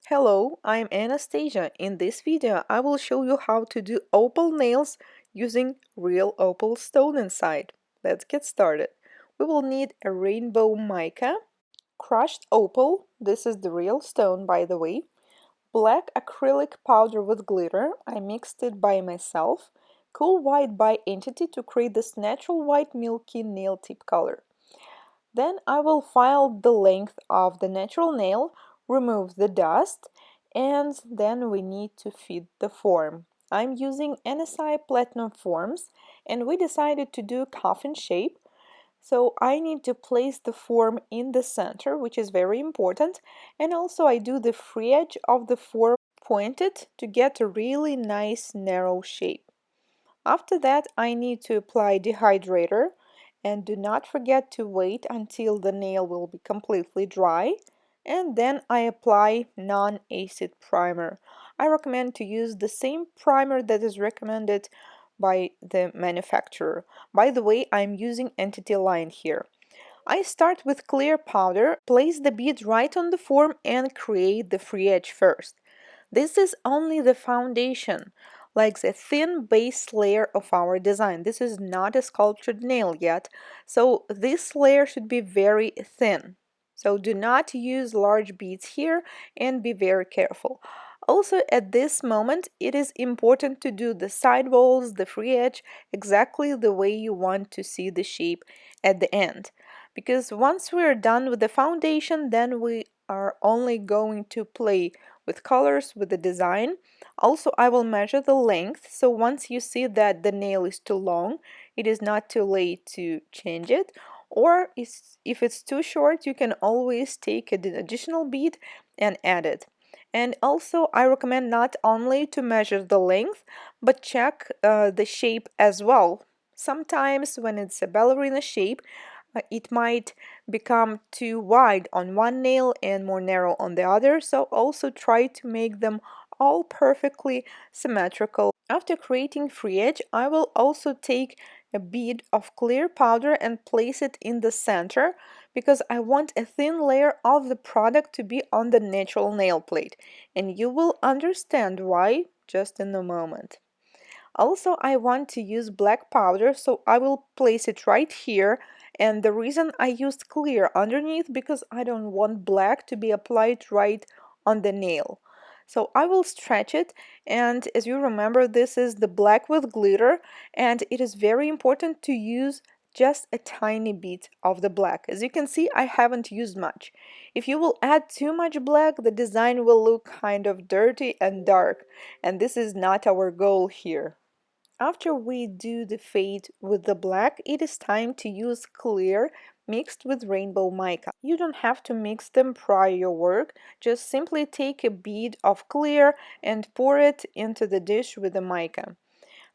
Hello, I'm Anastasia. In this video, I will show you how to do opal nails using real opal stone inside. Let's get started. We will need a rainbow mica, crushed opal, this is the real stone by the way, black acrylic powder with glitter, I mixed it by myself, cool white by Entity to create this natural white milky nail tip color. Then I will file the length of the natural nail, remove the dust, and then we need to fit the form. I'm using NSI Platinum forms, and we decided to do coffin shape. So I need to place the form in the center, which is very important, and also I do the free edge of the form pointed to get a really nice narrow shape. After that, I need to apply dehydrator, and do not forget to wait until the nail will be completely dry, and then I apply non-acid primer. I recommend to use the same primer that is recommended by the manufacturer. By the way, I'm using Entity Line here. I start with clear powder, place the bead right on the form and create the free edge first. This is only the foundation, like the thin base layer of our design. This is not a sculptured nail yet, so this layer should be very thin. So do not use large beads here and be very careful. Also, at this moment, it is important to do the side walls, the free edge, exactly the way you want to see the shape at the end. Because once we're done with the foundation, then we are only going to play with colors, with the design. Also, I will measure the length, so once you see that the nail is too long, it is not too late to change it. Or if it's too short, you can always take an additional bead and add it. And also, I recommend not only to measure the length, but check the shape as well. Sometimes when it's a ballerina shape, it might become too wide on one nail and more narrow on the other, so also try to make them all perfectly symmetrical. After creating free edge, I will also take a bead of clear powder and place it in the center because I want a thin layer of the product to be on the natural nail plate, and you will understand why just in a moment. Also, I want to use black powder, so I will place it right here. And the reason I used clear underneath because I don't want black to be applied right on the nail. So I will stretch it, and as you remember, this is the black with glitter, and it is very important to use just a tiny bit of the black. As you can see, I haven't used much. If you will add too much black, the design will look kind of dirty and dark, and this is not our goal here. After we do the fade with the black, it is time to use clear mixed with rainbow mica. You don't have to mix them prior your work, just simply take a bead of clear and pour it into the dish with the mica.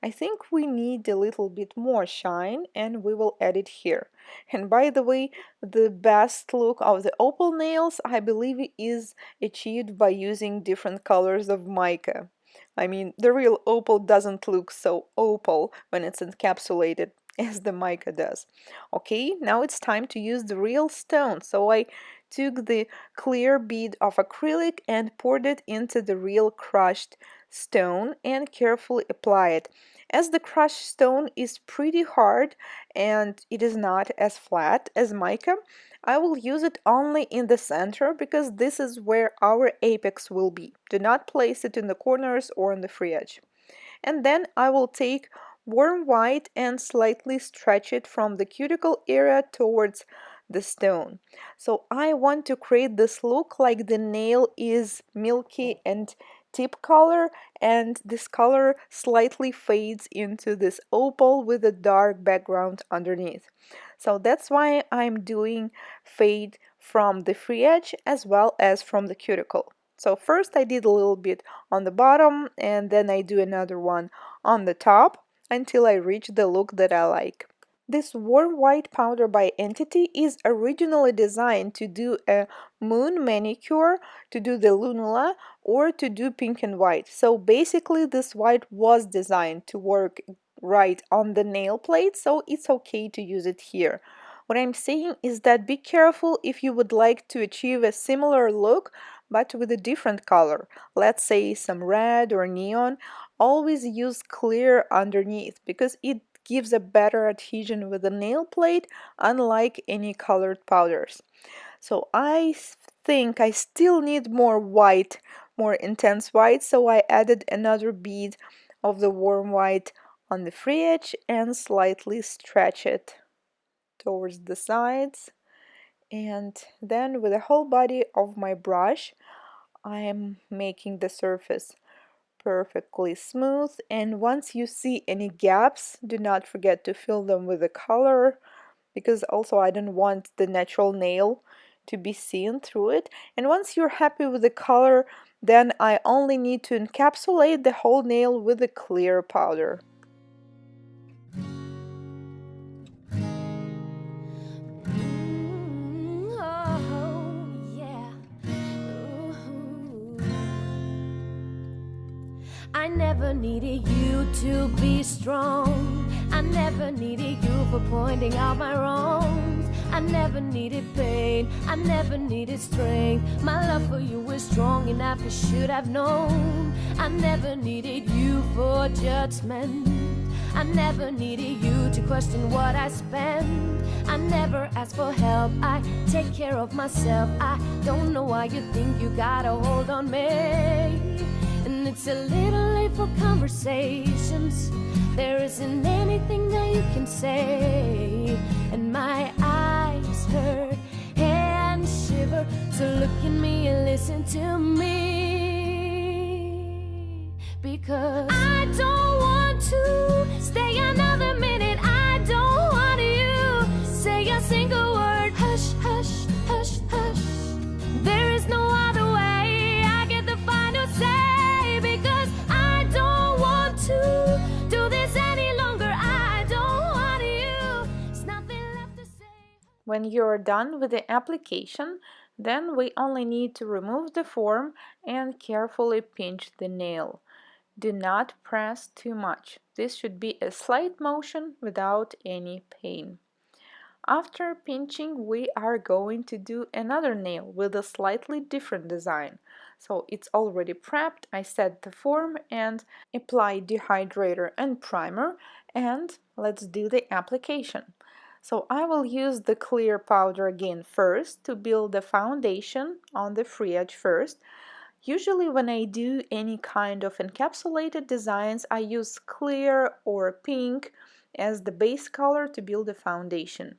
I think we need a little bit more shine and we will add it here. And by the way, the best look of the opal nails I believe is achieved by using different colors of mica. I mean, the real opal doesn't look so opal when it's encapsulated as the mica does. Okay, now it's time to use the real stone. So I took the clear bead of acrylic and poured it into the real crushed stone and carefully apply it. As the crushed stone is pretty hard and it is not as flat as mica, I will use it only in the center because this is where our apex will be. Do not place it in the corners or on the free edge. And then I will take warm white and slightly stretch it from the cuticle area towards the stone. So I want to create this look like the nail is milky and tip color, and this color slightly fades into this opal with a dark background underneath. So that's why I'm doing fade from the free edge as well as from the cuticle. So first I did a little bit on the bottom and then I do another one on the top until I reach the look that I like. This warm white powder by Entity is originally designed to do a moon manicure, to do the lunula, or to do pink and white. So basically this white was designed to work right on the nail plate, so it's okay to use it here. What I'm saying is that be careful if you would like to achieve a similar look but with a different color. Let's say some red or neon. Always use clear underneath because it gives a better adhesion with the nail plate, unlike any colored powders. So I think I still need more white, more intense white, so I added another bead of the warm white on the free edge and slightly stretch it towards the sides. And then with the whole body of my brush, I am making the surface perfectly smooth. And once you see any gaps, do not forget to fill them with the color, because also I don't want the natural nail to be seen through it. And once you're happy with the color, then I only need to encapsulate the whole nail with a clear powder. I never needed you to be strong. I never needed you for pointing out my wrongs. I never needed pain. I never needed strength. My love for you was strong enough, you should have known. I never needed you for judgment. I never needed you to question what I spend. I never asked for help, I take care of myself. I don't know why you think you got a hold on me. And it's a little late for conversations. There isn't anything that you can say. And my eyes hurt and shiver. So look at me and listen to me. Because I don't want to stay another minute. I don't want you say a single word. Hush, hush, hush, hush. There is no other way. I get the final say. Because I don't want to do this any longer. I don't want you. There's nothing left to say. When you're done with the application, then we only need to remove the form and carefully pinch the nail. Do not press too much. This should be a slight motion without any pain. After pinching, we are going to do another nail with a slightly different design. So it's already prepped. I set the form and apply dehydrator and primer, and let's do the application. So I will use the clear powder again first to build the foundation on the free edge first. Usually when I do any kind of encapsulated designs, I use clear or pink as the base color to build the foundation.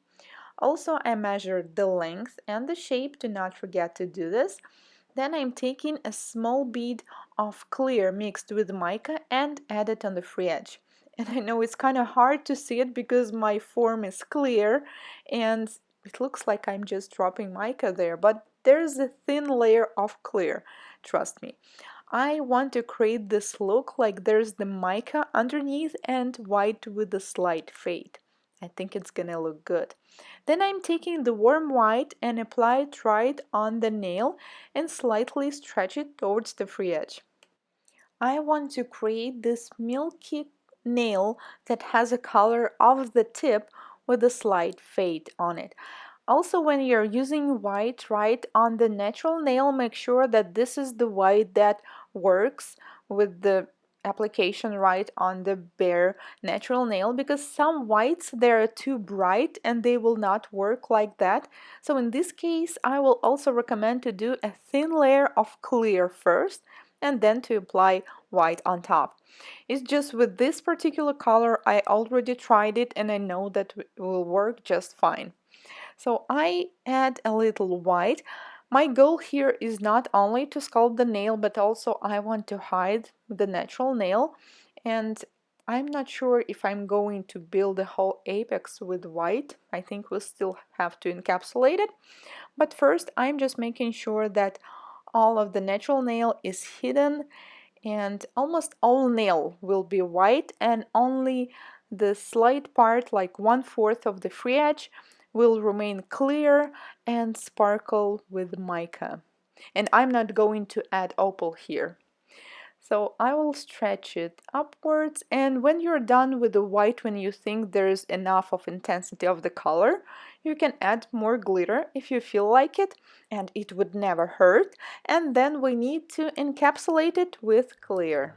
Also, I measured the length and the shape, do not forget to do this. Then I'm taking a small bead of clear mixed with mica and add it on the free edge. And I know it's kind of hard to see it because my form is clear and it looks like I'm just dropping mica there, but there's a thin layer of clear, trust me. I want to create this look like there's the mica underneath and white with a slight fade. I think it's gonna look good. Then I'm taking the warm white and apply it right on the nail and slightly stretch it towards the free edge. I want to create this milky nail that has a color of the tip with a slight fade on it. Also, when you're using white right on the natural nail, make sure that this is the white that works with the application right on the bare natural nail, because some whites they're too bright and they will not work like that. So in this case, I will also recommend to do a thin layer of clear first and then to apply white on top. It's just with this particular color I already tried it and I know that it will work just fine. So I add a little white. My goal here is not only to sculpt the nail, but also I want to hide the natural nail. And I'm not sure if I'm going to build the whole apex with white. I think we'll still have to encapsulate it. But first, I'm just making sure that all of the natural nail is hidden and almost all nail will be white, and only the slight part, like 1/4 of the free edge, will remain clear and sparkle with mica. And I'm not going to add opal here. So I will stretch it upwards, and when you're done with the white, when you think there's enough of intensity of the color, you can add more glitter if you feel like it, and it would never hurt. And then we need to encapsulate it with clear.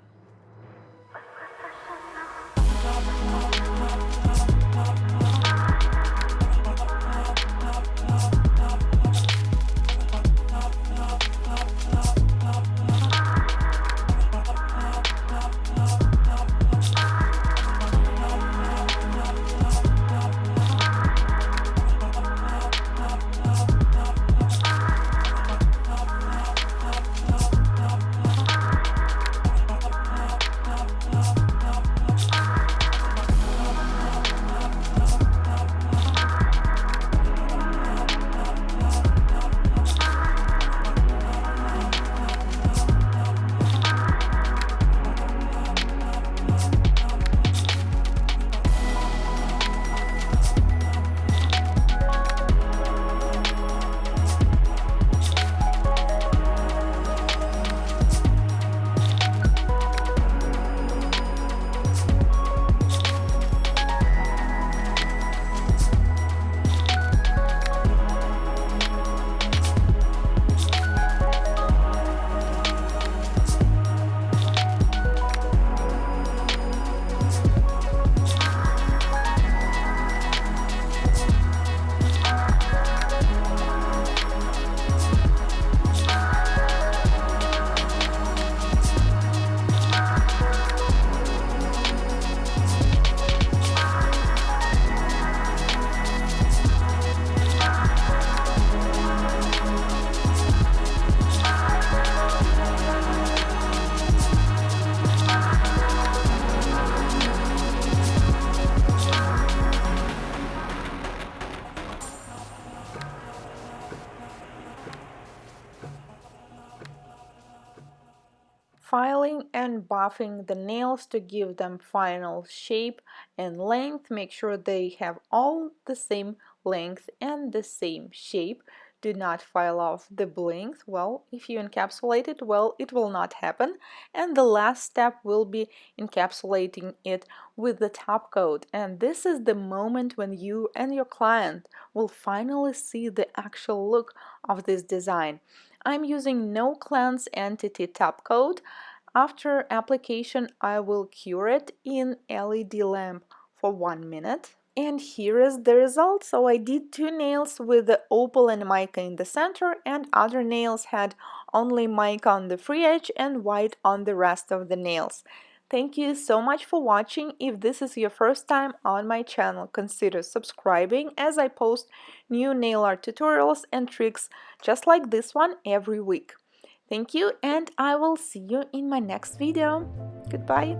Filing and buffing the nails to give them final shape and length. Make sure they have all the same length and the same shape. Do not file off the bling. Well, if you encapsulate it, well, it will not happen. And the last step will be encapsulating it with the top coat. And this is the moment when you and your client will finally see the actual look of this design. I'm using No Cleanse Entity Top Coat. After application, I will cure it in LED lamp for 1 minute. And here is the result. So I did 2 nails with the opal and mica in the center, and other nails had only mica on the free edge and white on the rest of the nails. Thank you so much for watching. If this is your first time on my channel, consider subscribing as I post new nail art tutorials and tricks just like this one every week. Thank you, and I will see you in my next video. Goodbye.